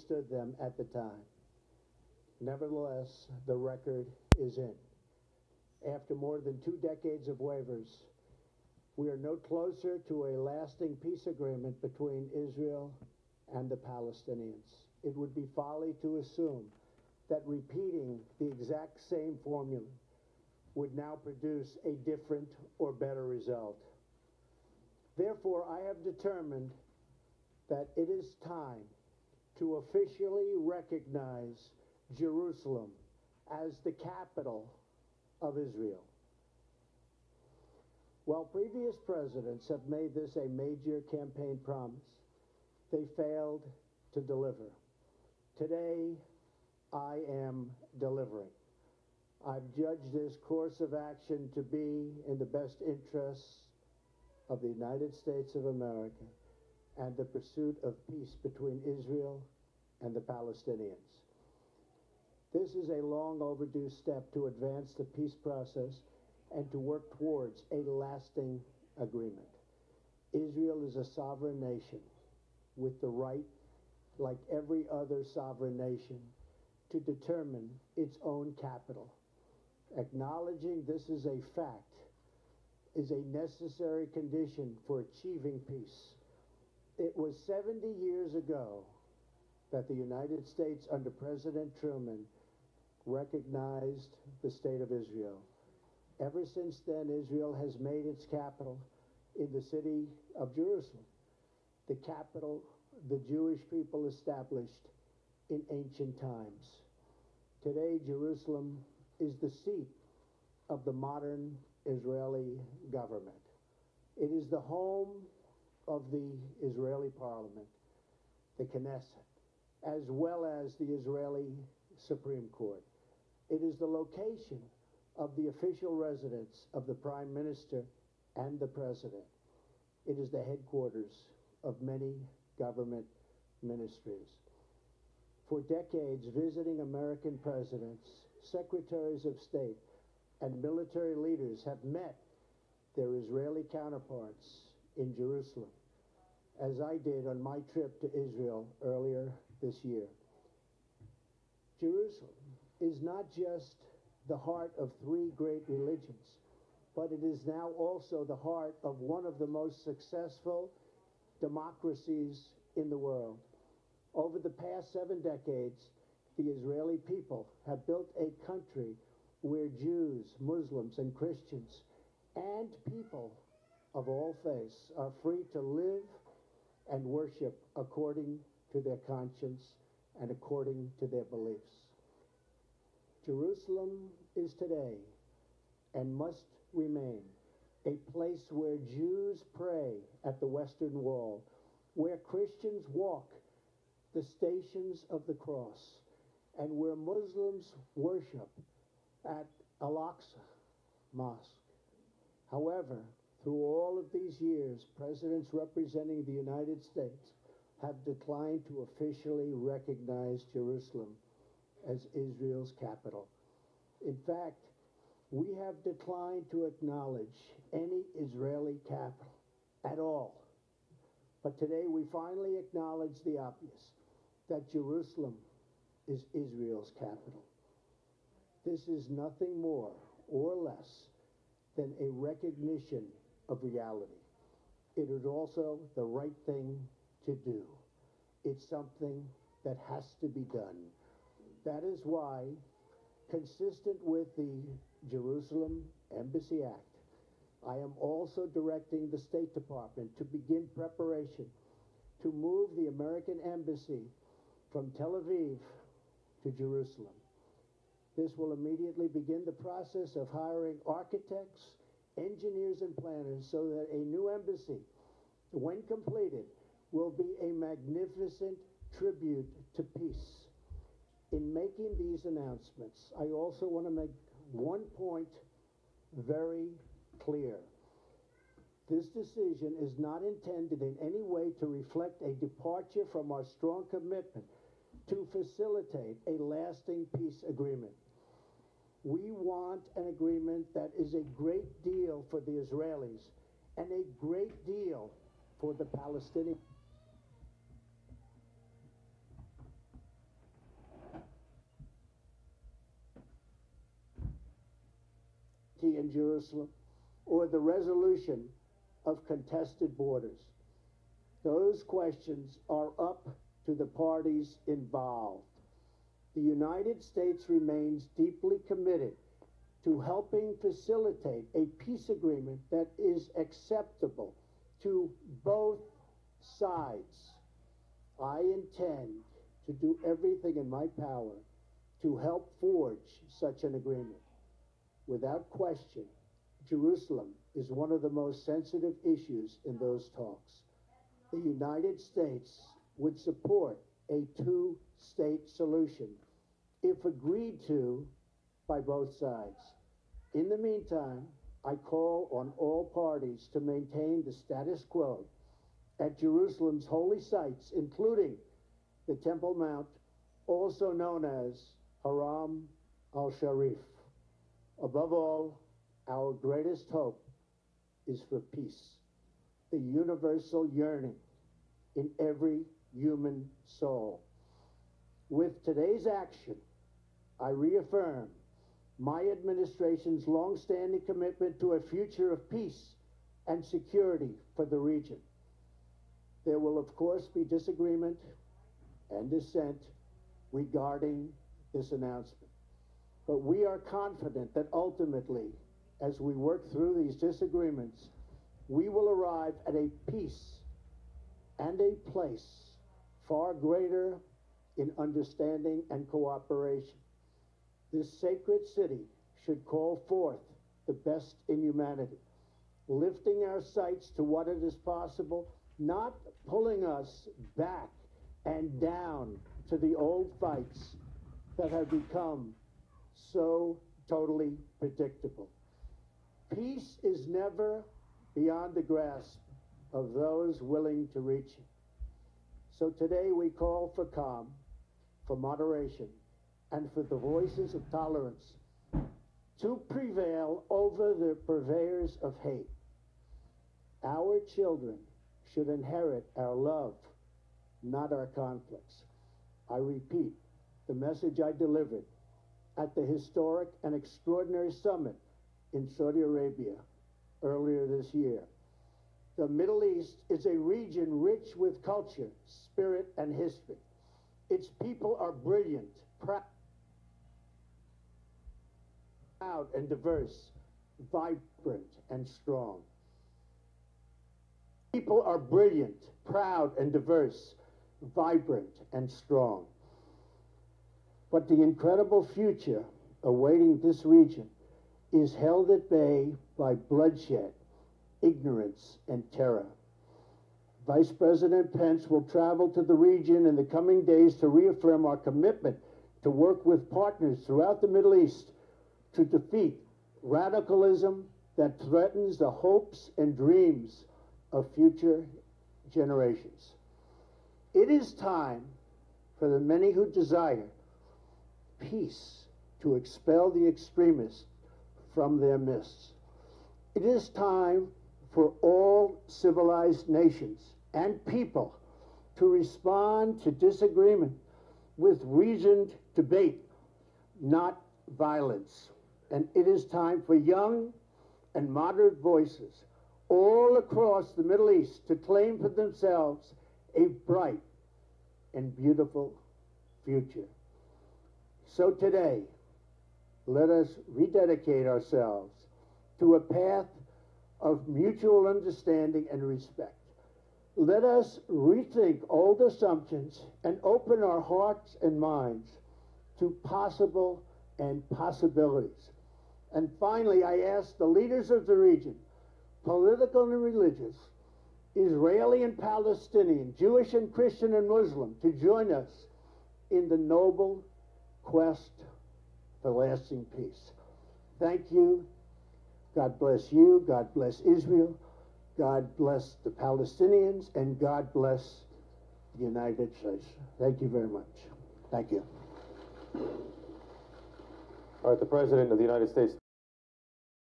understood them at the time. Nevertheless, the record is in. After more than 2 decades of waivers, we are no closer to a lasting peace agreement between Israel and the Palestinians. It would be folly to assume that repeating the exact same formula would now produce a different or better result. Therefore, I have determined that it is time to officially recognize Jerusalem as the capital of Israel. While previous presidents have made this a major campaign promise, they failed to deliver. Today, I am delivering. I've judged this course of action to be in the best interests of the United States of America and the pursuit of peace between Israel and the Palestinians. This is a long overdue step to advance the peace process and to work towards a lasting agreement. Israel is a sovereign nation with the right, like every other sovereign nation, to determine its own capital. Acknowledging this is a fact is a necessary condition for achieving peace. It was 70 years ago that the United States under President Truman recognized the state of Israel. Ever since then, Israel has made its capital in the city of Jerusalem, the capital the Jewish people established in ancient times. Today, Jerusalem is the seat of the modern Israeli government. It is the home of the Israeli parliament, the Knesset, as well as the Israeli Supreme Court. It is the location of the official residence of the Prime Minister and the President. It is the headquarters of many government ministries. For decades, visiting American presidents, secretaries of state, and military leaders have met their Israeli counterparts in Jerusalem, as I did on my trip to Israel earlier this year. Jerusalem is not just the heart of 3 great religions, but it is now also the heart of one of the most successful democracies in the world. Over the past 7 decades, the Israeli people have built a country where Jews, Muslims, and Christians, and people of all faiths are free to live and worship according to their conscience and according to their beliefs. Jerusalem is today and must remain a place where Jews pray at the Western Wall, where Christians walk the stations of the cross, and where Muslims worship at Al-Aqsa Mosque. However, through all of these years, presidents representing the United States have declined to officially recognize Jerusalem as Israel's capital. In fact, we have declined to acknowledge any Israeli capital at all. But today we finally acknowledge the obvious, that Jerusalem is Israel's capital. This is nothing more or less than a recognition of reality. It is also the right thing to do. It's something that has to be done. That is why, consistent with the Jerusalem Embassy Act, I am also directing the State Department to begin preparation to move the American Embassy from Tel Aviv to Jerusalem. This will immediately begin the process of hiring architects, engineers, and planners so that a new embassy, when completed, will be a magnificent tribute to peace. In making these announcements, I also want to make one point very clear. This decision is not intended in any way to reflect a departure from our strong commitment to facilitate a lasting peace agreement. We want an agreement that is a great deal for the Israelis and a great deal for the Palestinians. in Jerusalem or the resolution of contested borders. Those questions are up to the parties involved. The United States remains deeply committed to helping facilitate a peace agreement that is acceptable to both sides. I intend to do everything in my power to help forge such an agreement. Without question, Jerusalem is one of the most sensitive issues in those talks. The United States would support a two-state solution if agreed to by both sides. In the meantime, I call on all parties to maintain the status quo at Jerusalem's holy sites, including the Temple Mount, also known as Haram al-Sharif. Above all, our greatest hope is for peace, the universal yearning in every human soul. With today's action, I reaffirm my administration's long-standing commitment to a future of peace and security for the region. There will, of course, be disagreement and dissent regarding this announcement. But we are confident that ultimately, as we work through these disagreements, we will arrive at a peace and a place far greater in understanding and cooperation. This sacred city should call forth the best in humanity, lifting our sights to what it is possible, not pulling us back and down to the old fights that have become so totally predictable. Peace is never beyond the grasp of those willing to reach it. So today we call for calm, for moderation, and for the voices of tolerance to prevail over the purveyors of hate. Our children should inherit our love, not our conflicts. I repeat the message I delivered at the historic and extraordinary summit in Saudi Arabia earlier this year. The Middle East is a region rich with culture, spirit, and history. Its people are brilliant, proud and diverse, vibrant and strong. People are brilliant, proud and diverse, vibrant and strong. But the incredible future awaiting this region is held at bay by bloodshed, ignorance, and terror. Vice President Pence will travel to the region in the coming days to reaffirm our commitment to work with partners throughout the Middle East to defeat radicalism that threatens the hopes and dreams of future generations. It is time for the many who desire peace to expel the extremists from their midst. It is time for all civilized nations and people to respond to disagreement with reasoned debate, not violence. And it is time for young and moderate voices all across the Middle East to claim for themselves a bright and beautiful future. So today, let us rededicate ourselves to a path of mutual understanding and respect. Let us rethink old assumptions and open our hearts and minds to possible and possibilities. And finally, I ask the leaders of the region, political and religious, Israeli and Palestinian, Jewish and Christian and Muslim, to join us in the noble quest for lasting peace. Thank you. God bless you. God bless Israel. God bless the Palestinians. And God bless the United States. Thank you very much. Thank you. All right, the President of the United States.